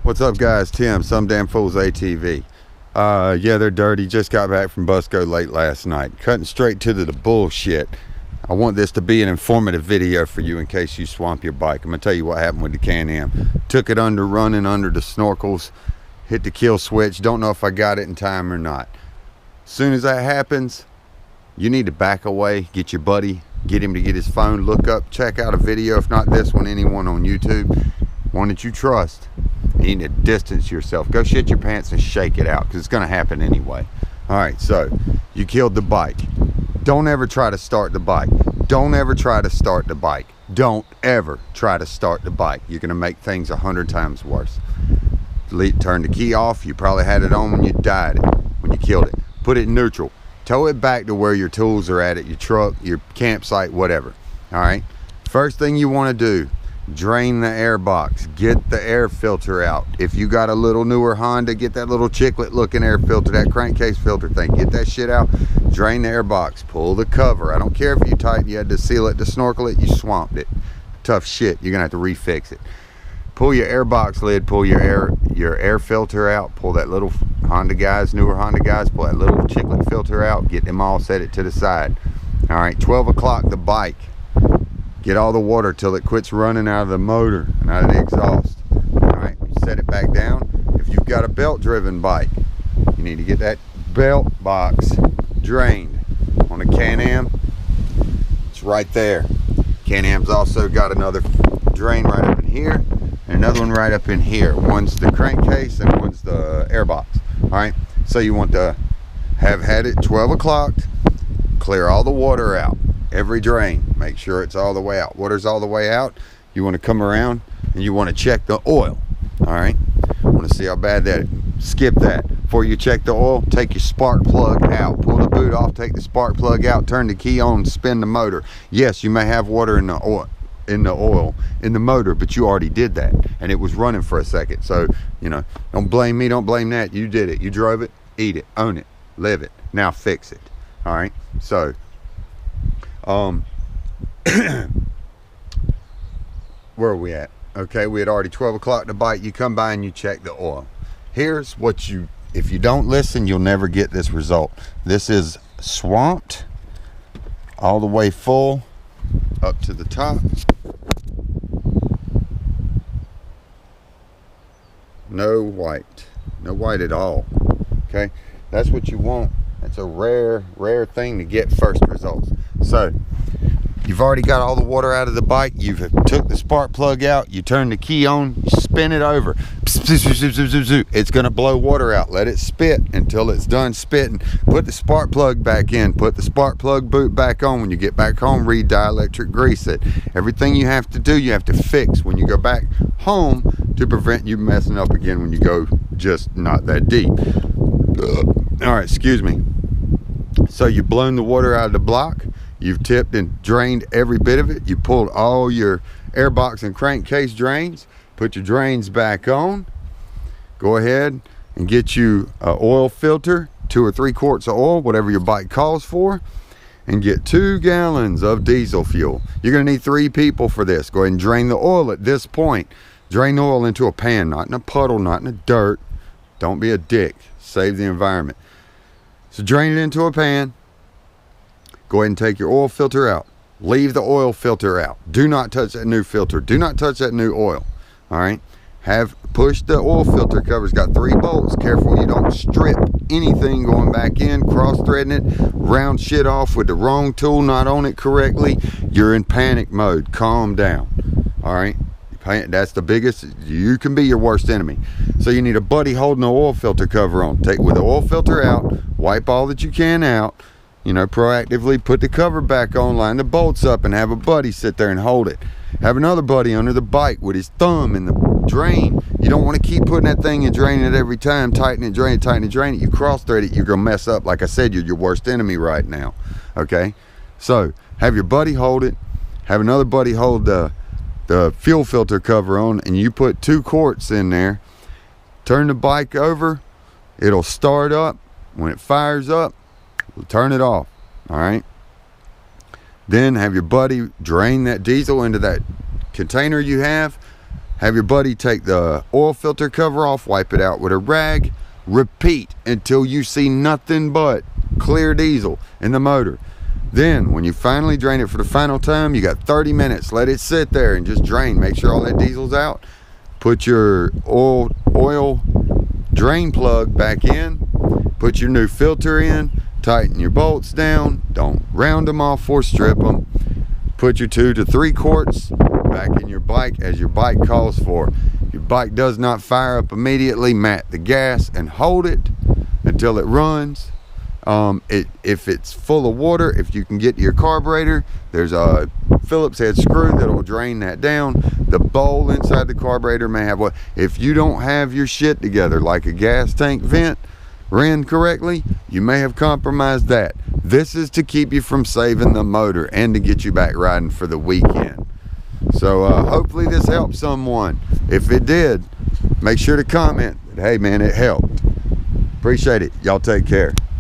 What's up, guys? Tim, Some Damn Fools ATV. Yeah, they're dirty. Just got back from Busco late last night. Cutting straight to the bullshit. I want this to be an informative video for you in case you swamp your bike. I'm gonna tell you what happened with the Can-Am. Took it under running under the snorkels. Hit the kill switch. Don't know if I got it in time or not. As soon as that happens, you need to back away. Get your buddy. Get him to get his phone. Look up. Check out a video. If not this one, anyone on YouTube. One that you trust. You need to distance yourself. Go shit your pants and shake it out, because it's going to happen anyway. Alright, so you killed the bike. Don't ever try to start the bike. Don't ever try to start the bike. Don't ever try to start the bike. You're going to make things 100 times worse. Turn the key off. You probably had it on when you died it, when you killed it. Put it in neutral. Tow it back to where your tools are at your truck, your campsite, whatever. Alright? First thing you want to do, drain the air box. Get the air filter out. If you got a little newer Honda, get that little chiclet looking air filter, that crankcase filter thing. Get that shit out. Drain the air box. Pull the cover. I don't care if you tighten, you had to seal it, to snorkel it, you swamped it. Tough shit. You're gonna have to refix it. Pull your air box lid. Pull your air filter out. Pull that little Honda guys, newer Honda guys, pull that little chiclet filter out. Get them all, set it to the side. All right, 12 o'clock the bike. Get all the water till it quits running out of the motor and out of the exhaust. Alright, set it back down. If you've got a belt driven bike, you need to get that belt box drained. On a Can-Am, it's right there. Can-Am's also got another drain right up in here and another one right up in here. One's the crankcase and one's the air box. Alright, so you want to have had it 12 o'clock, clear all the water out. Every drain, make sure it's all the way out. Water's all the way out. You want to come around and you want to check the oil. All right, want to see how bad that is. Skip that. Before you check the oil, take your spark plug out. Pull the boot off, take the spark plug out, turn the key on, spin the motor. Yes, you may have water in the oil in the motor, but you already did that and it was running for a second. So, you know, don't blame me, don't blame that. You did it. You drove it, eat it, own it, live it. Now fix it. All right, so where are we at? Okay, we had already 12 o'clock to bite. You come by and you check the oil. Here's what if you don't listen, you'll never get this result. This is swamped all the way full up to the top. No white at all. Okay, that's what you want. That's a rare thing to get first results. So you've already got all the water out of the bike. You've took the spark plug out. You turn the key on. You spin it over. It's going to blow water out. Let it spit until it's done spitting. Put the spark plug back in. Put the spark plug boot back on. When you get back home, re-dielectric grease it. Everything you have to do, you have to fix when you go back home to prevent you messing up again when you go just not that deep. All right, excuse me. So you've blown the water out of the block. You've tipped and drained every bit of it. You pulled all your airbox and crankcase drains. Put your drains back on. Go ahead and get you an oil filter, 2 or 3 quarts of oil, whatever your bike calls for, and get 2 gallons of diesel fuel. You're going to need 3 people for this. Go ahead and drain the oil at this point. Drain the oil into a pan, not in a puddle, not in the dirt. Don't be a dick. Save the environment. So drain it into a pan. Go ahead and take your oil filter out. Leave the oil filter out. Do not touch that new filter. Do not touch that new oil. All right. Push the oil filter cover. It's got 3 bolts. Careful you don't strip anything going back in, cross-threading it, round shit off with the wrong tool, not on it correctly. You're in panic mode. Calm down. All right. That's the biggest. You can be your worst enemy. So you need a buddy holding the oil filter cover on. Take with the oil filter out. Wipe all that you can out. You know, proactively put the cover back on, line the bolts up, and have a buddy sit there and hold it. Have another buddy under the bike with his thumb in the drain. You don't want to keep putting that thing and draining it every time. Tighten it, drain it, tighten it, drain it. You cross thread it, you're going to mess up. Like I said, you're your worst enemy right now. Okay? So, have your buddy hold it. Have another buddy hold the fuel filter cover on, and you put 2 quarts in there. Turn the bike over. It'll start up. When it fires up, turn it off. All right. Then have your buddy drain that diesel into that container you have. Have your buddy take the oil filter cover off, wipe it out with a rag. Repeat until you see nothing but clear diesel in the motor. Then when you finally drain it for the final time, you got 30 minutes. Let it sit there and just drain. Make sure all that diesel's out. Put your oil drain plug back in. Put your new filter in. Tighten your bolts down. Don't round them off or strip them. Put your 2 to 3 quarts back in your bike as your bike calls for. Your bike does not fire up immediately. Mat the gas and hold it until it runs. If it's full of water, if you can get to your carburetor, there's a Phillips head screw that'll drain that down. The bowl inside the carburetor may have what. If you don't have your shit together, like a gas tank vent ran correctly, you may have compromised that. This is to keep you from saving the motor and to get you back riding for the weekend. So hopefully this helped someone. If it did, make sure to comment that, hey man, it helped. Appreciate it. Y'all take care.